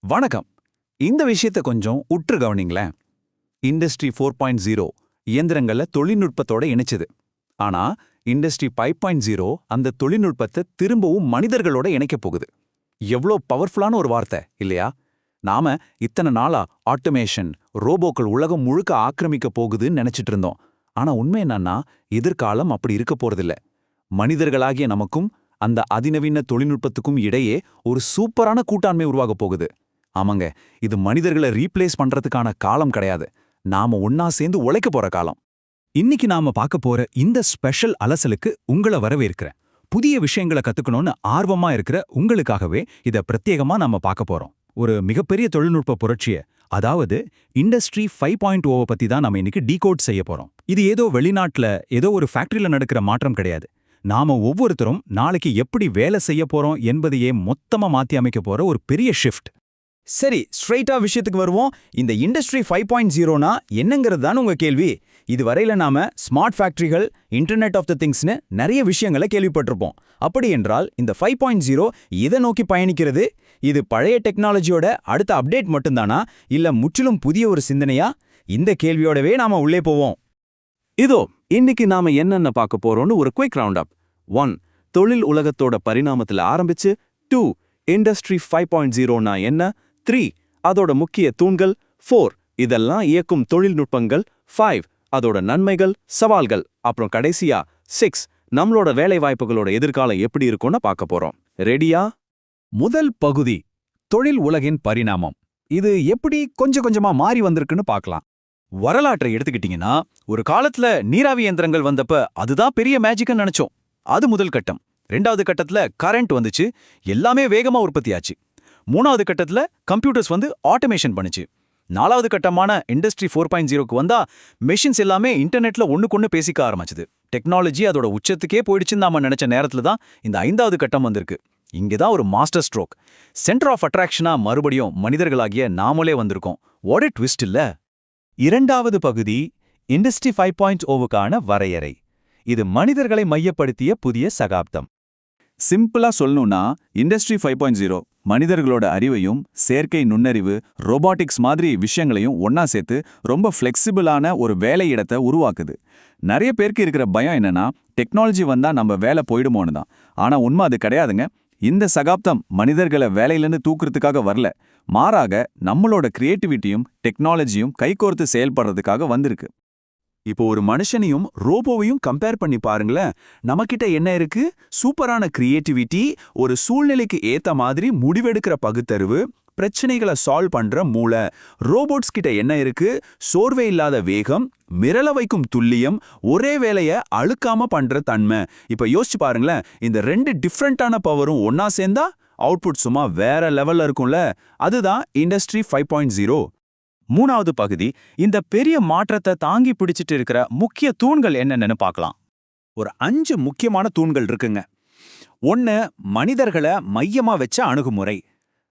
வணக்கம். இந்த விஷயத்தை கொஞ்சம் உற்று கவனிங்களேன். இண்டஸ்ட்ரி 4.0 இயந்திரங்களை தொழில்நுட்பத்தோட இணைச்சது. ஆனா இண்டஸ்ட்ரி 5.0 அந்த தொழில்நுட்பத்தை திரும்பவும் மனிதர்களோட இணைக்க போகுது. எவ்வளோ பவர்ஃபுல்லான ஒரு வார்த்தை இல்லையா? நாம இத்தனை நாளா ஆட்டோமேஷன், ரோபோக்கள் உலகம் முழுக்க ஆக்கிரமிக்க போகுதுன்னு நினைச்சிட்டு இருந்தோம். ஆனா உண்மை என்னன்னா, எதிர்காலம் அப்படி இருக்க போறதில்ல. மனிதர்களாகிய நமக்கும் அந்த அதிநவீன தொழில்நுட்பத்துக்கும் இடையே ஒரு சூப்பரான கூட்டாண்மை உருவாக போகுது. ஆமாங்க, இது மனிதர்களை ரீப்ளேஸ் பண்றதுக்கான காலம் கிடையாது. நாம ஒன்னா சேர்ந்து உழைக்க போற காலம். இன்னைக்கு நாம பார்க்க போற இந்த ஸ்பெஷல் அலசலுக்கு உங்களை வரவேற்கிறேன். புதிய விஷயங்களை கத்துக்கணும்னு ஆர்வமா இருக்கிற உங்களுக்காகவே இத பிரத்யேகமா நாம பார்க்க போறோம். ஒரு மிகப்பெரிய தொழில்நுட்ப புரட்சிய, அதாவது இண்டஸ்ட்ரி 5.0 பத்தி தான் நாம இன்னைக்கு டீகோட் செய்ய போறோம். இது ஏதோ வெளிநாட்டுல ஏதோ ஒரு ஃபேக்டரியில நடக்கிற மாற்றம் கிடையாது. நாம ஒவ்வொருத்தரும் நாளைக்கு எப்படி வேலை செய்ய போறோம் என்பதையே மொத்தமா மாத்தி அமைக்க போற ஒரு பெரிய ஷிஃப்ட். சரி, ஸ்ட்ரெயிட்டா விஷயத்துக்கு வருவோம். இந்த இண்டஸ்ட்ரி 5.0னா என்னங்கிறது தான் உங்க கேள்வி. இதுவரையில நாம ஸ்மார்ட் ஃபேக்டரிகள், இன்டர்நெட் ஆஃப் த திங்ஸ்னு நிறைய விஷயங்களை கேள்விப்பட்டிருப்போம். அப்படி என்றால் இந்த 5.0 இதை நோக்கி பயணிக்கிறது. இது பழைய டெக்னாலஜியோட அடுத்த அப்டேட் மட்டும்தானா, இல்ல முற்றிலும் புதிய ஒரு சிந்தனையா? இந்த கேள்வியோடவே நாம உள்ளே போவோம். இதோ இன்னைக்கு நாம என்னென்ன பார்க்க போறோம்னு ஒரு குயிக் ரவுண்ட் அப். 1. தொழில் உலகத்தோட பரிணாமத்துல ஆரம்பிச்சு. 2. இண்டஸ்ட்ரி 5.0னா என்ன. 3. அதோட முக்கிய தூண்கள். 4. இதெல்லாம் இயக்கும் தொழில்நுட்பங்கள். 5. அதோட நன்மைகள், சவால்கள். அப்புறம் கடைசியா 6. நம்மளோட வேலைவாய்ப்புகளோட எதிர்காலம் எப்படி இருக்கும்னு பார்க்க போறோம். ரெடியா? முதல் பகுதி, தொழில் உலகின் பரிணாமம். இது எப்படி கொஞ்சம் கொஞ்சமா மாறி வந்திருக்குன்னு பார்க்கலாம். வரலாற்றை எடுத்துக்கிட்டீங்கன்னா, ஒரு காலத்துல நீராவி இயந்திரங்கள் வந்தப்ப அதுதான் பெரிய மேஜிக்னு நினைச்சோம். அது முதல் கட்டம். 2வது கட்டத்துல கரண்ட் வந்துச்சு, எல்லாமே வேகமா உற்பத்தியாச்சு. 3வது கட்டத்துல கம்ப்யூட்டர்ஸ் வந்து ஆட்டோமேஷன் பண்ணுச்சு. 4வது கட்டமான இண்டஸ்ட்ரி 4.0க்கு வந்தா மெஷின்ஸ் எல்லாமே இன்டர்நெட்ல ஒண்ணுக்கொன்னு பேசிக்க ஆரம்பிச்சுது. டெக்னாலஜி அதோட உச்சத்துக்கே போயிடுச்சுன்னு நாம நினைச்ச நேரத்துல தான் இந்த 5வது கட்டம் வந்திருக்கு. இங்கதான் ஒரு மாஸ்டர் ஸ்ட்ரோக். சென்டர் ஆஃப் அட்ராக்ஷனா மறுபடியும் மனிதர்களாகிய நாமளே வந்திருக்கோம். வாட் எ ட்விஸ்ட் இல்ல? 2வது பகுதி, இண்டஸ்ட்ரி 5.0க்கான வரையறை. இது மனிதர்களை மையப்படுத்திய புதிய சகாப்தம். சிம்பிளா சொல்லணும்னா, இண்டஸ்ட்ரி 5.0 மனிதர்களோட அறிவையும் செயற்கை நுண்ணறிவு, ரோபாட்டிக்ஸ் மாதிரி விஷயங்களையும் ஒன்னா சேர்த்து ரொம்ப ஃப்ளெக்சிபிளான ஒரு வேலை இடத்தை உருவாக்குது. நிறைய பேருக்கு இருக்கிற பயம் என்னன்னா, டெக்னாலஜி வந்தா நம்ம வேலை போயிடுமோன்னு தான். ஆனா உண்மை அது கிடையாதுங்க. இந்த சகாப்தம் மனிதர்களை வேலையிலேருந்து தூக்குறதுக்காக வரல, மாறாக நம்மளோட கிரியேட்டிவிட்டியும் டெக்னாலஜியும் கைகோர்த்து செயல்படுறதுக்காக வந்திருக்கு. இப்போ ஒரு மனுஷனையும் ரோபோவையும் கம்பேர் பண்ணி பாருங்களேன். நமக்கிட்ட என்ன இருக்கு? சூப்பரான கிரியேட்டிவிட்டி, ஒரு சூழ்நிலைக்கு ஏத்த மாதிரி முடிவெடுக்கிற பகுத்தறிவு, பிரச்சனைகளை சால்வ் பண்ற மூளை. ரோபோட்ஸ் கிட்ட என்ன இருக்கு? சோர்வே இல்லாத வேகம், மிரள வைக்கும் துல்லியம், ஒரே வேலையை அழுக்காம பண்ற தன்மை. இப்ப யோசிச்சு பாருங்களேன், இந்த 2 டிஃப்ரெண்டான பவரும் ஒன்னா சேர்ந்தா அவுட்புட் சும்மா வேற லெவல்ல இருக்கும்ல. அதுதான் இண்டஸ்ட்ரி 5.0. 3வது பகுதி, இந்த பெரிய மாற்றத்தை தாங்கி பிடிச்சிட்டு இருக்கிற முக்கிய தூண்கள் என்னென்னு பார்க்கலாம். ஒரு 5 முக்கியமான தூண்கள் இருக்குங்க. 1. மனிதர்களை மையமா வச்ச அணுகுமுறை.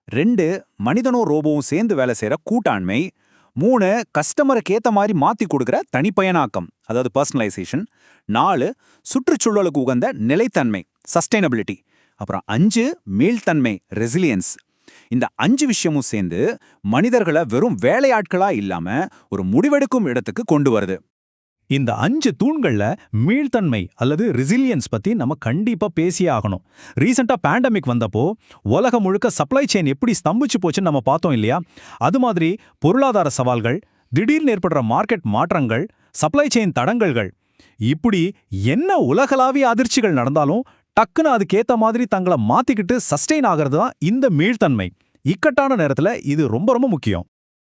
2. மனிதனும் ரோபோவும் சேர்ந்து வேலை செய்யற கூட்டாண்மை. 3. கஸ்டமருக்கு ஏத்த மாதிரி மாத்தி கொடுக்குற தனிப்பயனாக்கம், அதாவது பர்சனலைசேஷன். 4. சுற்றுச்சூழலுக்கு உகந்த நிலைத்தன்மை, சஸ்டைனபிலிட்டி. அப்புறம் 5. மீள்தன்மை, ரெசிலியன்ஸ். இந்த 5 விஷயமும் சேர்ந்து மனிதர்களை வெறும் வேலையாட்களா இல்லாம ஒரு முடிவெடுக்கும் இடத்துக்கு கொண்டு வருது. இந்த 5 தூண்கள்ல மீள்தன்மை அல்லது ரெசிலியன்ஸ் பத்தி நம்ம கண்டிப்பா பேசியே ஆகணும். ரீசெண்டா பேண்டமிக் வந்தப்போ உலகம் முழுக்க சப்ளை செயின் எப்படி ஸ்தம்பிச்சு போச்சுன்னு நம்ம பார்த்தோம் இல்லையா? அது மாதிரி பொருளாதார சவால்கள், திடீர்னு ஏற்படுற மார்க்கெட் மாற்றங்கள், சப்ளை செயின் தடங்கல்கள், இப்படி என்ன உலகளாவிய அதிர்ச்சிகள் நடந்தாலும் டக்குன்னு அதுக்கேத்த மாதிரி தங்களை மாத்திக்கிட்டு சஸ்டெயின் ஆகிறது தான் இந்த மீள்தன்மை. இக்கட்டான நேரத்துல இது ரொம்ப ரொம்ப முக்கியம்.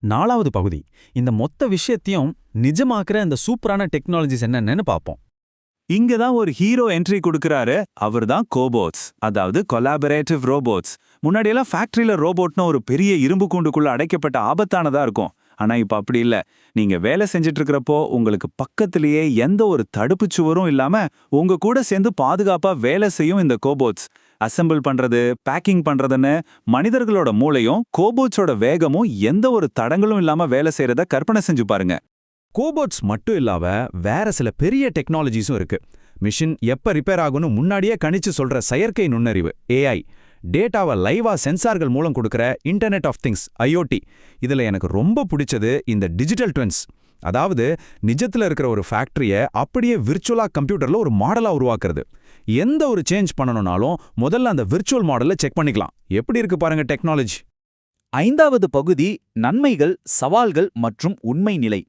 4வது பகுதி, இந்த மொத்த விஷயத்தையும் நிஜமாக்குற இந்த சூப்பரான டெக்னாலஜிஸ் என்னென்னு பார்ப்போம். இங்கதான் ஒரு ஹீரோ என்ட்ரி கொடுக்கறாரு. அவர்தான் கோபோட்ஸ், அதாவது கொலாபரேட்டிவ் ரோபோட்ஸ். முன்னாடியெல்லாம் ஃபேக்டரியில ரோபோட்னா ஒரு பெரிய இரும்பு கூண்டுக்குள்ள அடைக்கப்பட்ட ஆபத்தானதா இருக்கும். ஆனா இப்ப அப்படி இல்ல. நீங்க வேலை செஞ்சுட்டு இருக்கிறப்போ உங்களுக்கு பக்கத்திலேயே எந்த ஒரு தடுப்பு சுவரும் இல்லாம உங்க கூட சேர்ந்து பாதுகாப்பா வேலை செய்யும் இந்த கோபோட்ஸ். அசெம்பிள் பண்றது, பேக்கிங் பண்றதுன்னு மனிதர்களோட மூளையும் கோபோட்ஸோட வேகமும் எந்த ஒரு தடங்களும் இல்லாம வேலை செய்யறத கற்பனை செஞ்சு பாருங்க. கோபோட்ஸ் மட்டும் இல்லாம வேற சில பெரிய டெக்னாலஜிஸும் இருக்கு. மிஷின் எப்ப ரிப்பேர் ஆகும்னு முன்னாடியே கணிச்சு சொல்ற செயற்கை நுண்ணறிவு, AI, டேட்டாவை லைவா சென்சார்கள் மூலம் கொடுக்கிற இன்டர்நெட் ஆஃப் திங்ஸ் ஐஓடி. இதுல எனக்கு ரொம்ப பிடிச்சது இந்த டிஜிட்டல் ட்வின்ஸ். அதாவது நிஜத்துல இருக்கிற ஒரு ஃபேக்டரியை அப்படியே விர்ச்சுவலா கம்ப்யூட்டர்ல ஒரு மாடலா உருவாக்குறது. எந்த ஒரு சேஞ்ச் பண்ணணும்னாலும் முதல்ல அந்த விர்ச்சுவல் மாடலை செக் பண்ணிக்கலாம். எப்படி இருக்கு பாருங்க டெக்னாலஜி. 5வது பகுதி நன்மைகள், சவால்கள் மற்றும் உண்மை நிலை.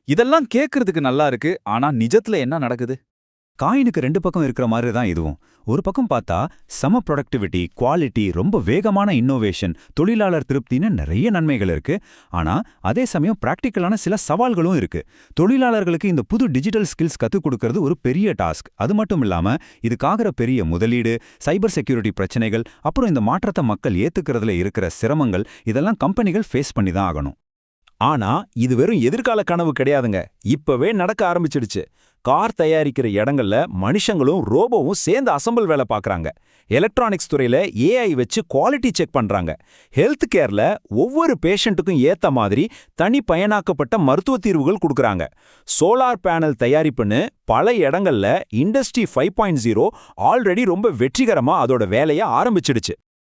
இதெல்லாம் கேட்கறதுக்கு நல்லா இருக்கு, ஆனா நிஜத்துல என்ன நடக்குது? காயினுக்கு 2 பக்கம் இருக்கிற மாதிரி தான் இதுவும். ஒரு பக்கம் பார்த்தா சம ப்ரொடக்டிவிட்டி, குவாலிட்டி, ரொம்ப வேகமான இன்னோவேஷன், தொழிலாளர் திருப்தின்னு நிறைய நன்மைகள் இருக்கு. ஆனா அதே சமயம் பிராக்டிக்கலான சில சவால்களும் இருக்கு. தொழிலாளர்களுக்கு இந்த புது டிஜிட்டல் ஸ்கில்ஸ் கத்துக் கொடுக்கறது ஒரு பெரிய டாஸ்க். அது மட்டும் இல்லாம இதுக்காகிற பெரிய முதலீடு, சைபர் செக்யூரிட்டி பிரச்சனைகள், அப்புறம் இந்த மாற்றத்தை மக்கள் ஏத்துக்கிறதுல இருக்கிற சிரமங்கள், இதெல்லாம் கம்பெனிகள் ஃபேஸ் பண்ணி தான் ஆகணும். ஆனா இது வெறும் எதிர்கால கனவு கிடையாதுங்க, இப்பவே நடக்க ஆரம்பிச்சிடுச்சு. கார் தயாரிக்கிற இடங்கள்ல மனுஷங்களும் ரோபோவும் சேர்ந்து அசெம்பிள் வேலை பார்க்கறாங்க. எலக்ட்ரானிக்ஸ் துறையில ஏஐ வச்சு குவாலிட்டி செக் பண்றாங்க. ஹெல்த் கேர்ல ஒவ்வொரு பேஷண்ட்டுக்கும் ஏத்த மாதிரி தனி பயனாக்கப்பட்ட மருத்துவ தீர்வுகள் கொடுக்கறாங்க. சோலார் பேனல் தயாரிப்புன்னு பல இடங்கள்ல இண்டஸ்ட்ரி 5.0 ஆல்ரெடி ரொம்ப வெற்றிகரமா அதோட வேலைய ஆரம்பிச்சிடுச்சு.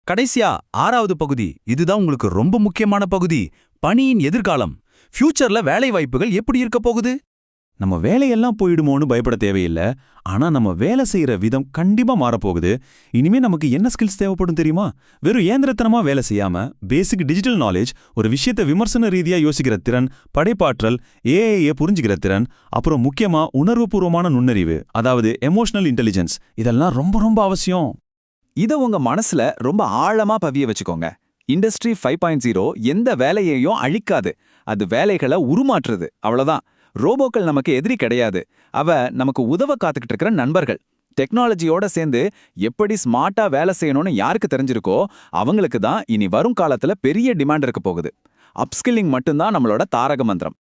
கடைசியா 6வது பகுதி, இதுதான் உங்களுக்கு ரொம்ப முக்கியமான பகுதி. பணியின் எதிர்காலம். ஃபியூச்சர்ல வேலை வாய்ப்புகள் எப்படி இருக்க போகுது? நம்ம வேலையெல்லாம் போயிடுமோன்னு பயப்பட தேவையில்லை. ஆனா நம்ம வேலை செய்யற விதம் கண்டிப்பா மாறப்போகுது. இனிமே நமக்கு என்ன ஸ்கில்ஸ் தேவைப்படும் தெரியுமா? வெறும் இயந்திரத்தனமா வேலை செய்யாம பேசிக் டிஜிட்டல் நாலேஜ், ஒரு விஷயத்தை விமர்சன ரீதியா யோசிக்கிற திறன், படைப்பாற்றல், ஏஐயை புரிஞ்சுக்கிற திறன், அப்புறம் முக்கியமா உணர்வுபூர்வமான நுண்ணறிவு, அதாவது எமோஷனல் இன்டெலிஜென்ஸ், இதெல்லாம் ரொம்ப ரொம்ப அவசியம். இத உங்க மனசுல ரொம்ப ஆழமா பதிய வச்சுக்கோங்க. இண்டஸ்ட்ரி 5.0 எந்த வேலையையும் அழிக்காது, அது வேலைகளை உருமாற்றுது, அவ்வளவுதான். ரோபோக்கள் நமக்கு எதிரி கிடையாது, அவ நமக்கு உதவ காத்துக்கிட்டு இருக்கிற நண்பர்கள். டெக்னாலஜியோட சேர்ந்து எப்படி ஸ்மார்ட்டா வேலை செய்யணும்னு யாருக்கு தெரிஞ்சிருக்கோ அவங்களுக்கு தான் இனி வரும் காலத்துல பெரிய டிமாண்ட் இருக்க போகுது. அப்ஸ்கில்லிங் மட்டும்தான் நம்மளோட தாரக மந்திரம்.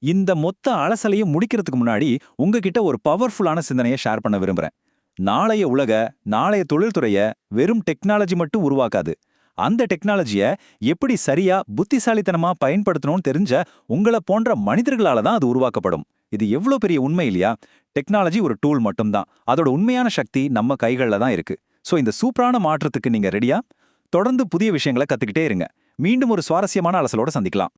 இந்த மொத்த அலசலையும் முடிக்கிறதுக்கு முன்னாடி உங்ககிட்ட ஒரு பவர்ஃபுல்லான சிந்தனையை ஷேர் பண்ண விரும்புறேன். நாளைய உலக, நாளைய தொழில்துறைய வெறும் டெக்னாலஜி மட்டும் உருவாக்காது. அந்த டெக்னாலஜியை எப்படி சரியா புத்திசாலித்தனமா பயன்படுத்தணும்னு தெரிஞ்ச உங்களை போன்ற மனிதர்களால தான் அது உருவாக்கப்படும். இது எவ்வளோ பெரிய உண்மை இல்லையா? டெக்னாலஜி ஒரு டூல் மட்டும்தான், அதோட உண்மையான சக்தி நம்ம கைகள்ல தான் இருக்கு. ஸோ இந்த சூப்பரான மாற்றத்துக்கு நீங்க ரெடியா? தொடர்ந்து புதிய விஷயங்களை கத்துக்கிட்டே இருங்க. மீண்டும் ஒரு சுவாரஸ்யமான அலசலோட சந்திக்கலாம்.